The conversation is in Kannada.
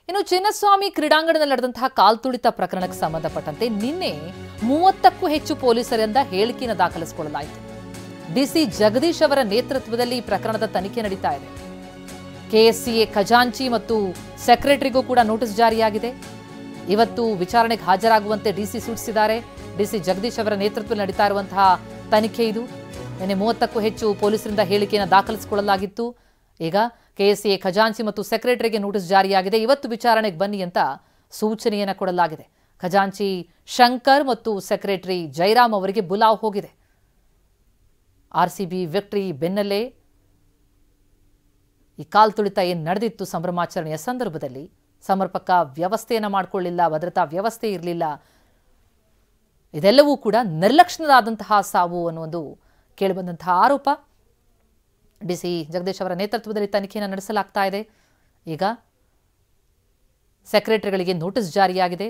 ಇನ್ನು ಚಿನ್ನಸ್ವಾಮಿ ಕ್ರೀಡಾಂಗಣದಲ್ಲಿ ನಡೆದಂತಹ ಕಾಲ್ತುಳಿತ ಪ್ರಕರಣಕ್ಕೆ ಸಂಬಂಧಪಟ್ಟಂತೆ ನಿನ್ನೆ 30ಕ್ಕೂ ಹೆಚ್ಚು ಪೊಲೀಸರಿಂದ ಹೇಳಿಕೆಯನ್ನು ದಾಖಲಿಸಿಕೊಳ್ಳಲಾಯಿತು. ಡಿಸಿ ಜಗದೀಶ್ ಅವರ ನೇತೃತ್ವದಲ್ಲಿ ಈ ಪ್ರಕರಣದ ತನಿಖೆ ನಡೀತಾ ಇದೆ. ಕೆಎಸ್ಸಿಎ ಖಜಾಂಚಿ ಮತ್ತು ಸೆಕ್ರೆಟರಿಗೂ ಕೂಡ ನೋಟಿಸ್ ಜಾರಿಯಾಗಿದೆ. ಇವತ್ತು ವಿಚಾರಣೆಗೆ ಹಾಜರಾಗುವಂತೆ ಡಿಸಿ ಸೂಚಿಸಿದ್ದಾರೆ. ಡಿಸಿ ಜಗದೀಶ್ ಅವರ ನೇತೃತ್ವದಲ್ಲಿ ನಡೀತಾ ಇರುವಂತಹ ತನಿಖೆ ಇದು. ನಿನ್ನೆ 30ಕ್ಕೂ ಹೆಚ್ಚು ಪೊಲೀಸರಿಂದ ಹೇಳಿಕೆಯನ್ನು ದಾಖಲಿಸಿಕೊಳ್ಳಲಾಗಿತ್ತು. ಈಗ ಕೆಎಸ್ಸಿಎ ಖಜಾಂಚಿ ಮತ್ತು ಸೆಕ್ರೆಟರಿಗೆ ನೋಟಿಸ್ ಜಾರಿಯಾಗಿದೆ. ಇವತ್ತು ವಿಚಾರಣೆಗೆ ಬನ್ನಿ ಅಂತ ಸೂಚನೆಯನ್ನು ಕೊಡಲಾಗಿದೆ. ಖಜಾಂಚಿ ಶಂಕರ್ ಮತ್ತು ಸೆಕ್ರೆಟರಿ ಜೈರಾಮ್ ಅವರಿಗೆ ಬುಲಾವ್ ಹೋಗಿದೆ. ಆರ್ಸಿಬಿ ವಿಕ್ಟರಿ ಬೆನ್ನಲ್ಲೇ ಈ ಕಾಲ್ತುಳಿತ ಏನು ನಡೆದಿತ್ತು ಸಂಭ್ರಮಾಚರಣೆಯ ಸಂದರ್ಭದಲ್ಲಿ ಸಮರ್ಪಕ ವ್ಯವಸ್ಥೆಯನ್ನು ಮಾಡಿಕೊಳ್ಳಿಲ್ಲ, ಭದ್ರತಾ ವ್ಯವಸ್ಥೆ ಇರಲಿಲ್ಲ. ಇದೆಲ್ಲವೂ ಕೂಡ ನಿರ್ಲಕ್ಷ್ಯದಾದಂತಹ ಸಾವು ಅನ್ನುವುದು ಕೇಳಿಬಂದಂತಹ ಆರೋಪ. ಡಿಸಿ ಜಗದೀಶ್ ಅವರ ನೇತೃತ್ವದಲ್ಲಿ ತನಿಖೆಯನ್ನು ನಡೆಸಲಾಗ್ತಾ ಇದೆ. ಈಗ ಸೆಕ್ರೆಟರಿಗಳಿಗೆ ನೋಟಿಸ್ ಜಾರಿಯಾಗಿದೆ.